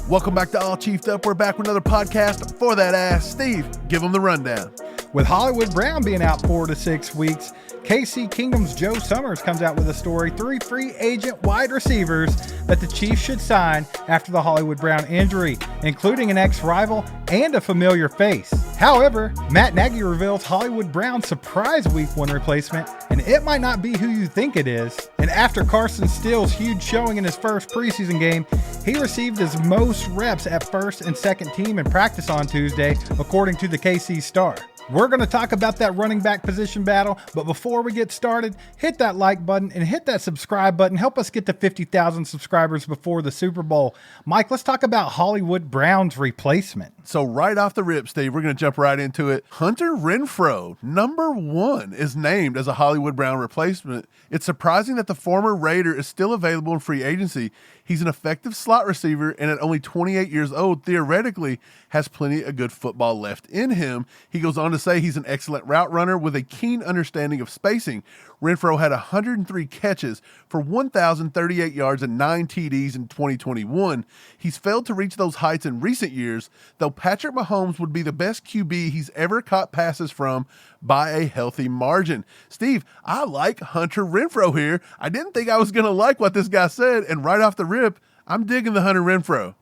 Welcome back to All Chiefed Up. We're back with another podcast for that ass. Steve, give them the rundown. With Hollywood Brown being out 4 to 6 weeks, KC Kingdom's Joe Summers comes out with a story, 3 free agent wide receivers that the Chiefs should sign after the Hollywood Brown injury, including an ex-rival and a familiar face. However, Matt Nagy reveals Hollywood Brown's surprise week 1 replacement, and it might not be who you think it is. And after Carson Steele's huge showing in his first preseason game, he received his most reps at first and second team in practice on Tuesday, according to the KC Star. We're going to talk about that running back position battle, but before we get started, hit that like button and hit that subscribe button. Help us get to 50,000 subscribers before the Super Bowl. Mike, let's talk about Hollywood Brown's replacement. So right off the rip, Steve, we're going to jump right into it. Hunter Renfrow, number 1, is named as a Hollywood Brown replacement. It's surprising that the former Raider is still available in free agency. He's an effective slot receiver and at only 28 years old, theoretically, has plenty of good football left in him. He goes on to say he's an excellent route runner with a keen understanding of spacing. Renfrow had 103 catches for 1,038 yards and 9 TDs in 2021. He's failed to reach those heights in recent years, though Patrick Mahomes would be the best QB he's ever caught passes from by a healthy margin. Steve, I like Hunter Renfrow here. I didn't think I was going to like what this guy said, and right off the rip, I'm digging the Hunter Renfrow.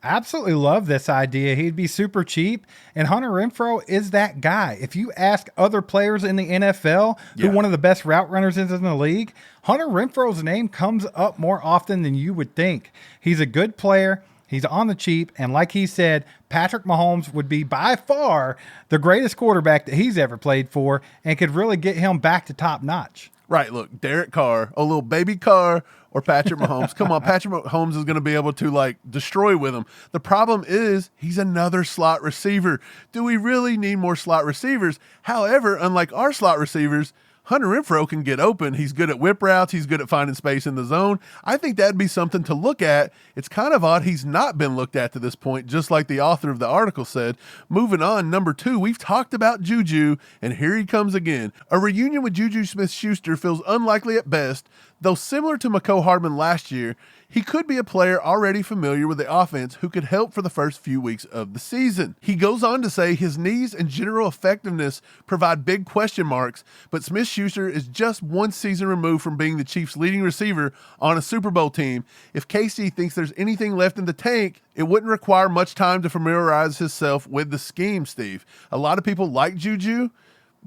Absolutely love this idea. He'd be super cheap, and Hunter Renfrow is that guy. If you ask other players in the NFL who one of the best route runners is in the league, Hunter Renfrow's name comes up more often than you would think. He's a good player. He's on the cheap, and like he said, Patrick Mahomes would be by far the greatest quarterback that he's ever played for and could really get him back to top notch. Right, look, Derek Carr, a little baby Carr, or Patrick Mahomes. Come on, Patrick Mahomes is going to be able to, destroy with him. The problem is he's another slot receiver. Do we really need more slot receivers? However, unlike our slot receivers, Hunter Renfrow can get open. He's good at whip routes. He's good at finding space in the zone. I think that'd be something to look at. It's kind of odd he's not been looked at to this point, just like the author of the article said. Moving on, number 2, we've talked about Juju, and here he comes again. A reunion with Juju Smith-Schuster feels unlikely at best, though similar to Mecole Hardman last year, he could be a player already familiar with the offense who could help for the first few weeks of the season. He goes on to say his knees and general effectiveness provide big question marks, but Smith-Schuster is just 1 season removed from being the Chiefs' leading receiver on a Super Bowl team. If KC thinks there's anything left in the tank, it wouldn't require much time to familiarize himself with the scheme, Steve. A lot of people like Juju.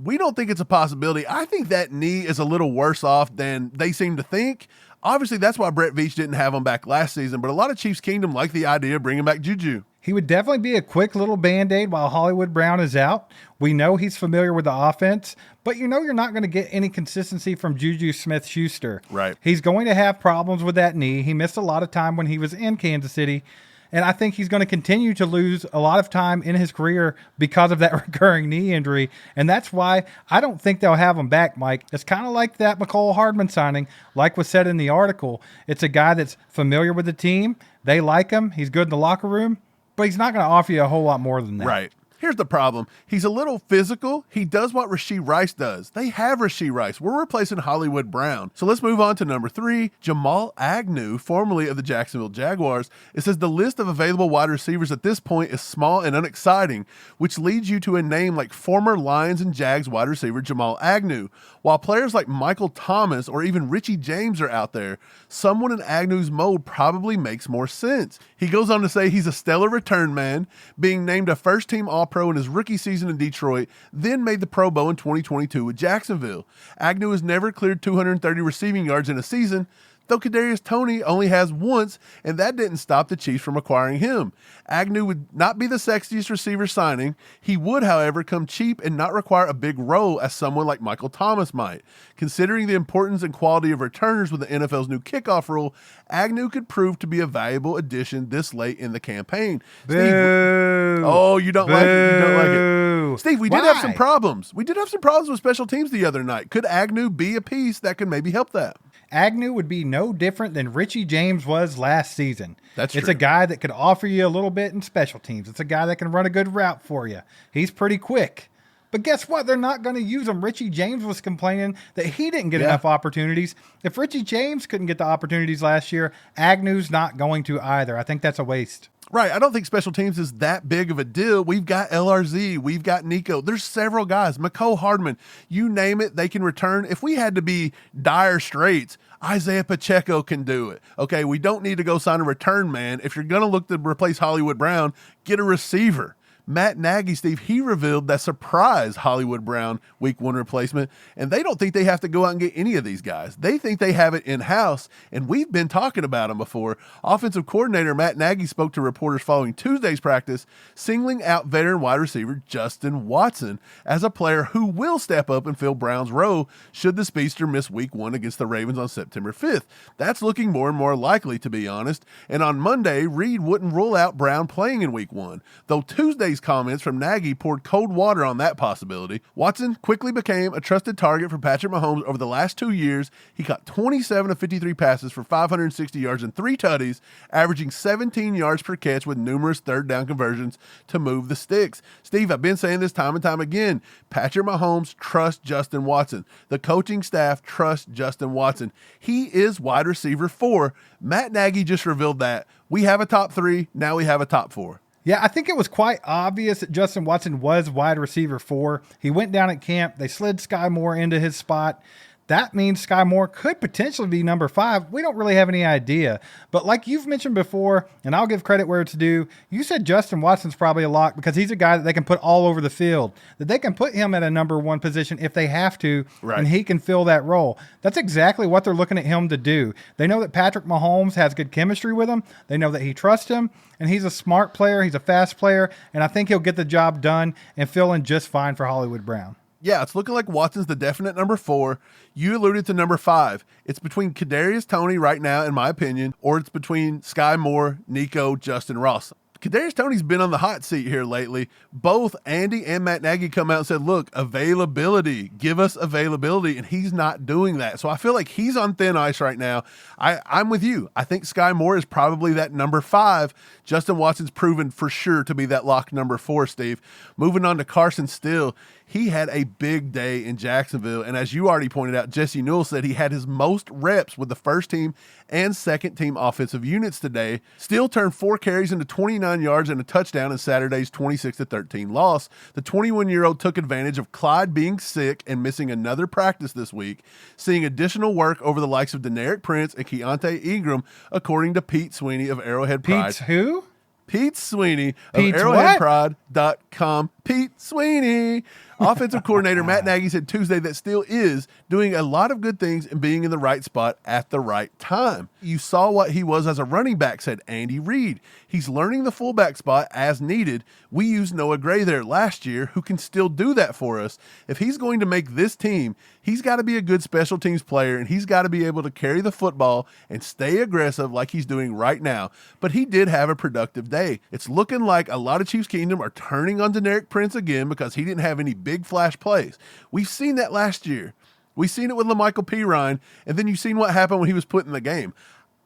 We don't think it's a possibility. I think that knee is a little worse off than they seem to think. Obviously, that's why Brett Veach didn't have him back last season, but a lot of Chiefs Kingdom like the idea of bringing back Juju. He would definitely be a quick little Band-Aid while Hollywood Brown is out. We know he's familiar with the offense, but you're not going to get any consistency from Juju Smith-Schuster. Right. He's going to have problems with that knee. He missed a lot of time when he was in Kansas City, and I think he's going to continue to lose a lot of time in his career because of that recurring knee injury. And that's why I don't think they'll have him back, Mike. It's kind of like that Mecole Hardman signing, like was said in the article. It's a guy that's familiar with the team. They like him. He's good in the locker room, but he's not going to offer you a whole lot more than that. Right. Here's the problem. He's a little physical. He does what Rashee Rice does. They have Rashee Rice. We're replacing Hollywood Brown. So let's move on to number 3, Jamal Agnew, formerly of the Jacksonville Jaguars. It says the list of available wide receivers at this point is small and unexciting, which leads you to a name like former Lions and Jags wide receiver Jamal Agnew. While players like Michael Thomas or even Richie James are out there, someone in Agnew's mold probably makes more sense. He goes on to say he's a stellar return man, being named a first-team All-Pro in his rookie season in Detroit, then made the Pro Bowl in 2022 with Jacksonville. Agnew has never cleared 230 receiving yards in a season, though Kadarius Toney only has once, and that didn't stop the Chiefs from acquiring him. Agnew would not be the sexiest receiver signing. He would, however, come cheap and not require a big role as someone like Michael Thomas might. Considering the importance and quality of returners with the NFL's new kickoff rule, Agnew could prove to be a valuable addition this late in the campaign. Boo. Steve, oh, you don't like it? You don't like it. Steve, we did have some Why? problems. We did have some problems with special teams the other night. Could Agnew be a piece that could maybe help that? Agnew would be no different than Richie James was last season. That's It's true. a guy that could offer you a little bit in special teams. It's a guy that can run a good route for you. He's pretty quick. But guess what? They're not going to use him. Richie James was complaining that he didn't get enough opportunities. If Richie James couldn't get the opportunities last year, Agnew's not going to either. I think that's a waste. Right. I don't think special teams is that big of a deal. We've got LRZ. We've got Nico. There's several guys. Mecole Hardman. You name it, they can return. If we had to be dire straits, Isaiah Pacheco can do it. Okay, we don't need to go sign a return man. If you're going to look to replace Hollywood Brown, get a receiver. Matt Nagy, Steve, he revealed that surprise Hollywood Brown week 1 replacement, and they don't think they have to go out and get any of these guys. They think they have it in-house, and we've been talking about them before. Offensive coordinator Matt Nagy spoke to reporters following Tuesday's practice, singling out veteran wide receiver Justin Watson as a player who will step up and fill Brown's role should the speedster miss week 1 against the Ravens on September 5th. That's looking more and more likely, to be honest, and on Monday, Reid wouldn't rule out Brown playing in week 1, though Tuesday's comments from Nagy poured cold water on that possibility. Watson quickly became a trusted target for Patrick Mahomes over the last 2 years. He caught 27 of 53 passes for 560 yards and 3 tutties, averaging 17 yards per catch with numerous third down conversions to move the sticks. Steve, I've been saying this time and time again. Patrick Mahomes trusts Justin Watson. The coaching staff trusts Justin Watson. He is wide receiver 4. Matt Nagy just revealed that. We have a top 3. Now we have a top 4. Yeah, I think it was quite obvious that Justin Watson was wide receiver 4. He went down at camp. They slid Sky Moore into his spot. That means Sky Moore could potentially be number 5. We don't really have any idea. But like you've mentioned before, and I'll give credit where it's due, you said Justin Watson's probably a lock because he's a guy that they can put all over the field, that they can put him at a number 1 position if they have to, and he can fill that role. That's exactly what they're looking at him to do. They know that Patrick Mahomes has good chemistry with him. They know that he trusts him, and he's a smart player. He's a fast player, and I think he'll get the job done and fill in just fine for Hollywood Brown. Yeah, it's looking like Watson's the definite number 4. You alluded to number 5. It's between Kadarius Toney right now, in my opinion, or it's between Sky Moore, Nico, Justin Ross. Kadarius Toney's been on the hot seat here lately. Both Andy and Matt Nagy come out and said, look, availability, give us availability, and he's not doing that. So I feel like he's on thin ice right now. I'm with you. I think Sky Moore is probably that number 5. Justin Watson's proven for sure to be that lock number 4, Steve. Moving on to Carson Steele. He had a big day in Jacksonville, and as you already pointed out, Jesse Newell said he had his most reps with the first team and second team offensive units today. Steele turned 4 carries into 29 yards and a touchdown in Saturday's 26-13 loss. The 21-year-old took advantage of Clyde being sick and missing another practice this week, seeing additional work over the likes of Deneric Prince and Keontae Ingram, according to Pete Sweeney of Arrowhead Pride. Pete's who? Pete Sweeney of Pete's ArrowheadPride.com. Pete Sweeney. Offensive coordinator Matt Nagy said Tuesday that Steele is doing a lot of good things and being in the right spot at the right time. You saw what he was as a running back, said Andy Reid. He's learning the fullback spot as needed. We used Noah Gray there last year, who can still do that for us. If he's going to make this team, he's got to be a good special teams player, and he's got to be able to carry the football and stay aggressive like he's doing right now. But he did have a productive day. It's looking like a lot of Chiefs Kingdom are turning on Deneric Prince again because he didn't have any big flash plays. We've seen that last year. We've seen it with LaMichael Pirine, and then you've seen what happened when he was put in the game.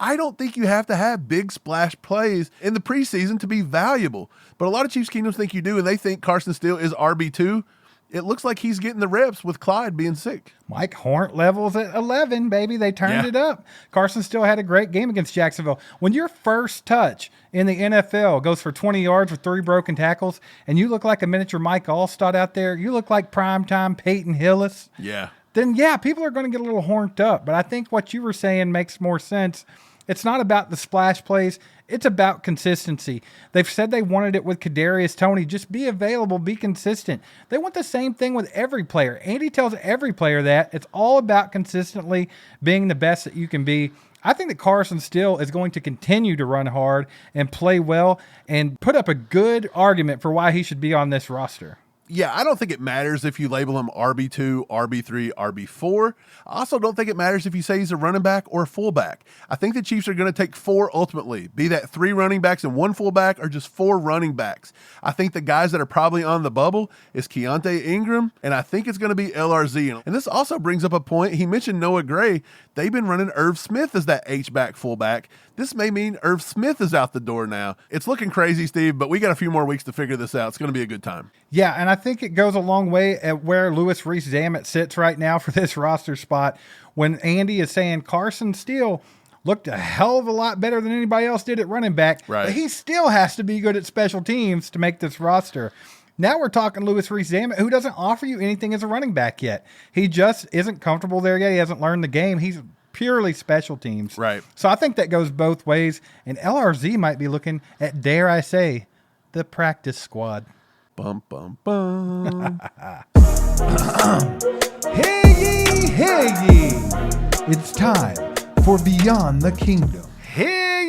I don't think you have to have big splash plays in the preseason to be valuable, but a lot of Chiefs Kingdoms think you do, and they think Carson Steele is RB2. It looks like he's getting the reps with Clyde being sick. Mike Hornt levels at 11, baby. They turned it up. Carson still had a great game against Jacksonville. When your first touch in the NFL goes for 20 yards with 3 broken tackles, and you look like a miniature Mike Allstott out there, you look like primetime Peyton Hillis. Yeah. Then, yeah, people are going to get a little horned up. But I think what you were saying makes more sense. It's not about the splash plays. It's about consistency. They've said they wanted it with Kadarius Toney. Just be available, be consistent. They want the same thing with every player. Andy tells every player that. It's all about consistently being the best that you can be. I think that Carson Steele is going to continue to run hard and play well and put up a good argument for why he should be on this roster. Yeah, I don't think it matters if you label him RB2, RB3, RB4. I also don't think it matters if you say he's a running back or a fullback. I think the Chiefs are going to take 4 ultimately, be that 3 running backs and 1 fullback or just 4 running backs. I think the guys that are probably on the bubble is Keontae Ingram, and I think it's going to be LRZ. And this also brings up a point. He mentioned Noah Gray. They've been running Irv Smith as that H-back fullback. This may mean Irv Smith is out the door now. It's looking crazy, Steve, but we got a few more weeks to figure this out. It's going to be a good time. Yeah, and I think it goes a long way at where Louis Rees-Zammit sits right now for this roster spot when Andy is saying Carson Steele looked a hell of a lot better than anybody else did at running back, right. But he still has to be good at special teams to make this roster. Now we're talking Louis Rees-Zammit, who doesn't offer you anything as a running back yet. He just isn't comfortable there yet. He hasn't learned the game. He's purely special teams. Right. So I think that goes both ways. And LRZ might be looking at, dare I say, the practice squad. Bum, bum, bum. Hey ye! It's time for Beyond the Kingdom. Hey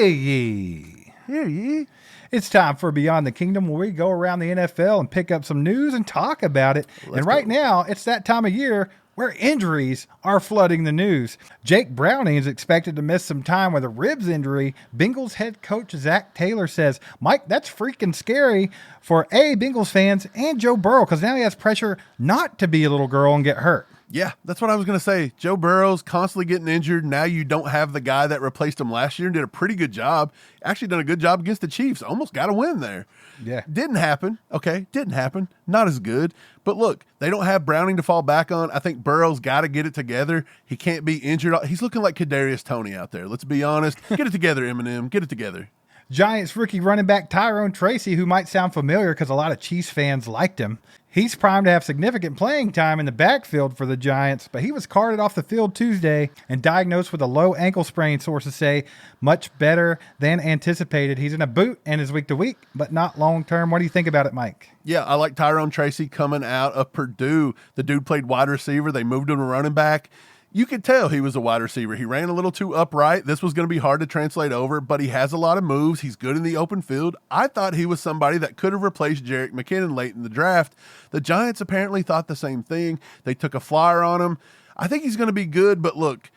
ye! It's time for Beyond the Kingdom, where we go around the NFL and pick up some news and talk about it. And right now, it's that time of year where injuries are flooding the news. Jake Browning is expected to miss some time with a ribs injury. Bengals head coach Zach Taylor says, Mike, that's freaking scary for Bengals fans and Joe Burrow, because now he has pressure not to be a little girl and get hurt. Yeah, that's what I was going to say. Joe Burrow's constantly getting injured. Now you don't have the guy that replaced him last year and did a pretty good job. Actually done a good job against the Chiefs. Almost got a win there. Yeah. Didn't happen. Okay, didn't happen. Not as good. But look, they don't have Browning to fall back on. I think Burrow's got to get it together. He can't be injured. He's looking like Kadarius Toney out there. Let's be honest. Get it together, Eminem. Get it together. Giants rookie running back Tyrone Tracy, who might sound familiar because a lot of Chiefs fans liked him. He's primed to have significant playing time in the backfield for the Giants, but he was carted off the field Tuesday and diagnosed with a low ankle sprain, sources say. Much better than anticipated. He's in a boot and is week to week, but not long term. What do you think about it, Mike? Yeah, I like Tyrone Tracy coming out of Purdue. The dude played wide receiver. They moved him to running back. You could tell he was a wide receiver. He ran a little too upright. This was going to be hard to translate over, but he has a lot of moves. He's good in the open field. I thought he was somebody that could have replaced Jerick McKinnon late in the draft. The Giants apparently thought the same thing. They took a flyer on him. I think he's going to be good, but look,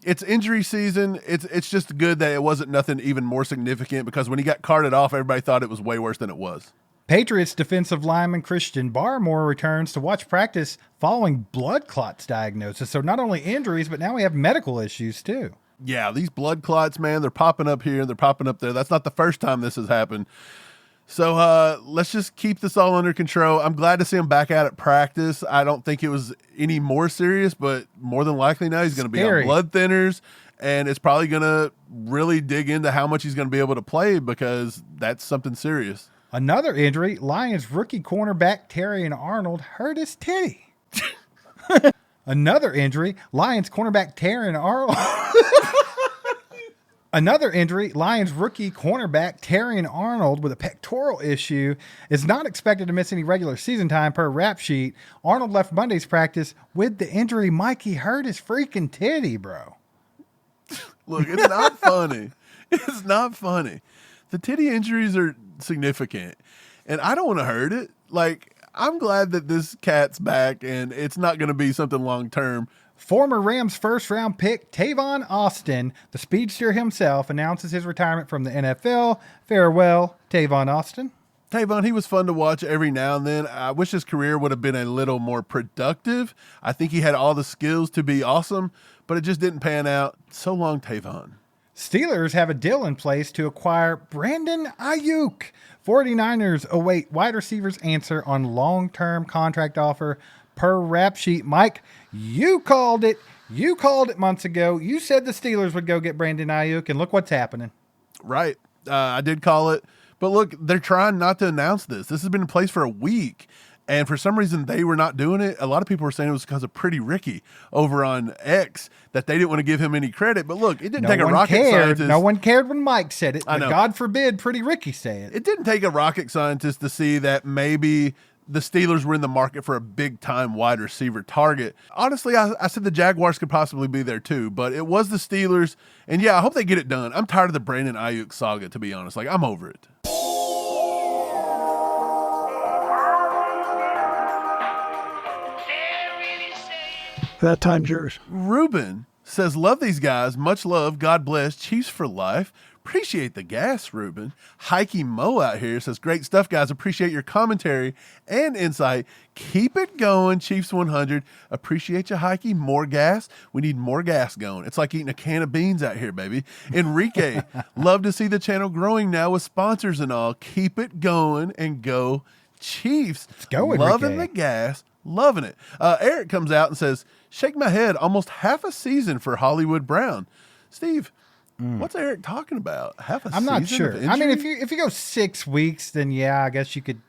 it's injury season. It's just good that it wasn't nothing even more significant, because when he got carted off, everybody thought it was way worse than it was. Patriots defensive lineman Christian Barmore returns to watch practice following blood clots diagnosis. So not only injuries, but now we have medical issues too. Yeah, these blood clots, man, they're popping up here, they're popping up there. That's not the first time this has happened. So let's just keep this all under control. I'm glad to see him back out at practice. I don't think it was any more serious, but more than likely now he's going to be on blood thinners, and it's probably going to really dig into how much he's going to be able to play, because that's something serious. Another injury, Lions rookie cornerback Terrion Arnold hurt his titty. Another injury, Lions cornerback Terrion Arnold. Another injury, Lions rookie cornerback Terrion Arnold with a pectoral issue is not expected to miss any regular season time per rap sheet. Arnold left Monday's practice with the injury. Mike, he hurt his freaking titty, bro. Look, it's not funny. It's not funny. The titty injuries are significant, and I don't want to hurt it. Like, I'm glad that this cat's back, and it's not going to be something long-term. Former Rams first-round pick Tavon Austin, the speedster himself, announces his retirement from the NFL. Farewell, Tavon Austin. Tavon, he was fun to watch every now and then. I wish his career would have been a little more productive. I think he had all the skills to be awesome, but it just didn't pan out. So long, Tavon. Steelers have a deal in place to acquire Brandon Ayuk. 49ers await wide receivers' answer on long-term contract offer per rap sheet. Mike, you called it. You called it months ago. You said the Steelers would go get Brandon Ayuk, and look what's happening. Right. I did call it. But look, they're trying not to announce this. This has been in place for a week. And for some reason, they were not doing it. A lot of people were saying it was because of Pretty Ricky over on X, that they didn't want to give him any credit. But look, it didn't take a rocket scientist. No one cared when Mike said it. I know. But God forbid Pretty Ricky say it. It didn't take a rocket scientist to see that maybe the Steelers were in the market for a big-time wide receiver target. Honestly, I said the Jaguars could possibly be there too, but it was the Steelers. And yeah, I hope they get it done. I'm tired of the Brandon Ayuk saga, to be honest. Like, I'm over it. That time's yours. Ruben says, love these guys. Much love. God bless. Chiefs for life. Appreciate the gas, Ruben. Hikey Mo out here says, great stuff, guys. Appreciate your commentary and insight. Keep it going, Chiefs 100. Appreciate you, Hikey. More gas. We need more gas going. It's like eating a can of beans out here, baby. Enrique, love to see the channel growing now with sponsors and all. Keep it going and go Chiefs. Let's go, Enrique. Loving the gas. Loving it. Eric comes out and says, shake my head. Almost half a season for Hollywood Brown. Steve, what's Eric talking about? Half a season? I'm not sure. Of injury? I mean, if you go 6 weeks, then yeah, I guess you could.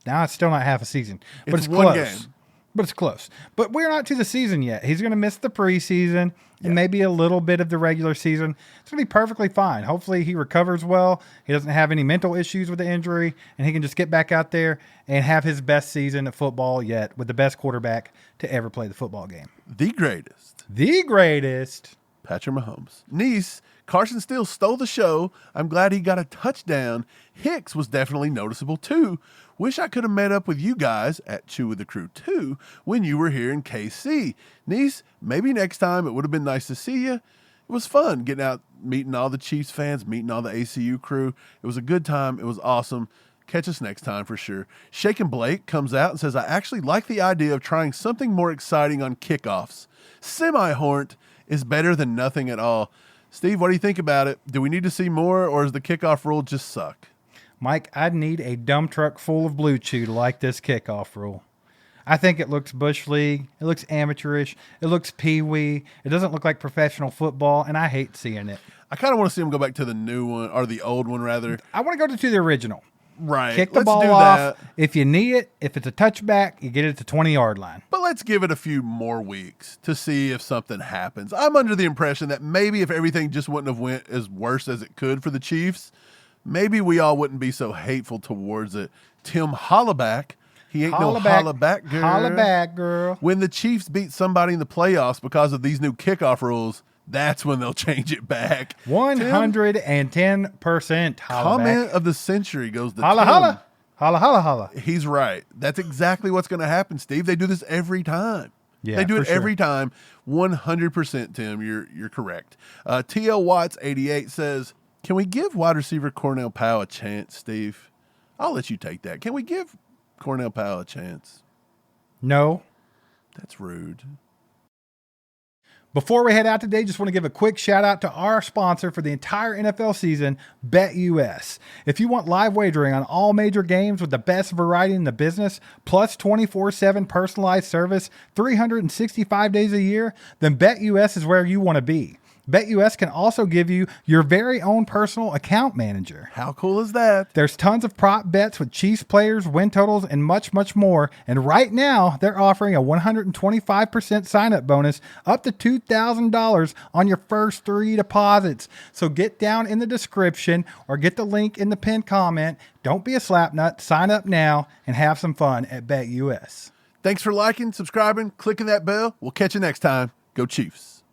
Now it's still not half a season, but it's one close. game. But it's close. But we're not to the season yet. He's going to miss the preseason and maybe a little bit of the regular season. It's going to be perfectly fine. Hopefully he recovers well. He doesn't have any mental issues with the injury, and he can just get back out there and have his best season of football yet with the best quarterback to ever play the football game. The greatest. The greatest. Patrick Mahomes. Niece, Carson Steele stole the show. I'm glad he got a touchdown. Hicks was definitely noticeable too. Wish I could have met up with you guys at Chew with the Crew 2 when you were here in KC. Niece, maybe next time. It would have been nice to see you. It was fun getting out, meeting all the Chiefs fans, meeting all the ACU crew. It was a good time. It was awesome. Catch us next time for sure. Shaken Blake comes out and says, I actually like the idea of trying something more exciting on kickoffs. Semi-horned is better than nothing at all. Steve, what do you think about it? Do we need to see more, or does the kickoff rule just suck? Mike, I'd need a dump truck full of Blue Chew to like this kickoff rule. I think it looks Bush League. It looks amateurish. It looks Pee-wee. It doesn't look like professional football, and I hate seeing it. I kind of want to see them go back to the new one, or the old one, rather. I want to go to the original. Right. Kick the Let's ball do off. that. If you need it, if it's a touchback, you get it to the 20-yard line. But let's give it a few more weeks to see if something happens. I'm under the impression that maybe if everything just wouldn't have went as worse as it could for the Chiefs, maybe we all wouldn't be so hateful towards it. Tim Hollaback, he ain't no hollaback girl. Hollaback girl. When the Chiefs beat somebody in the playoffs because of these new kickoff rules, that's when they'll change it back. 110% hollaback. Comment of the century goes to Holla, Tim. holla. Holla, holla, holla. He's right. That's exactly what's going to happen, Steve. They do this every time. Yeah, they do it for sure. every time. 100%, Tim. You're correct. TL Watts 88 says, can we give wide receiver Cornell Powell a chance, Steve? I'll let you take that. Can we give Cornell Powell a chance? No. That's rude. Before we head out today, just want to give a quick shout out to our sponsor for the entire NFL season, BetUS. If you want live wagering on all major games with the best variety in the business, plus 24/7 personalized service, 365 days a year, then BetUS is where you want to be. BetUS can also give you your very own personal account manager. How cool is that? There's tons of prop bets with Chiefs players, win totals, and much, much more. And right now, they're offering a 125% sign-up bonus up to $2,000 on your first 3 deposits. So get down in the description or get the link in the pinned comment. Don't be a slapnut. Sign up now and have some fun at BetUS. Thanks for liking, subscribing, clicking that bell. We'll catch you next time. Go Chiefs.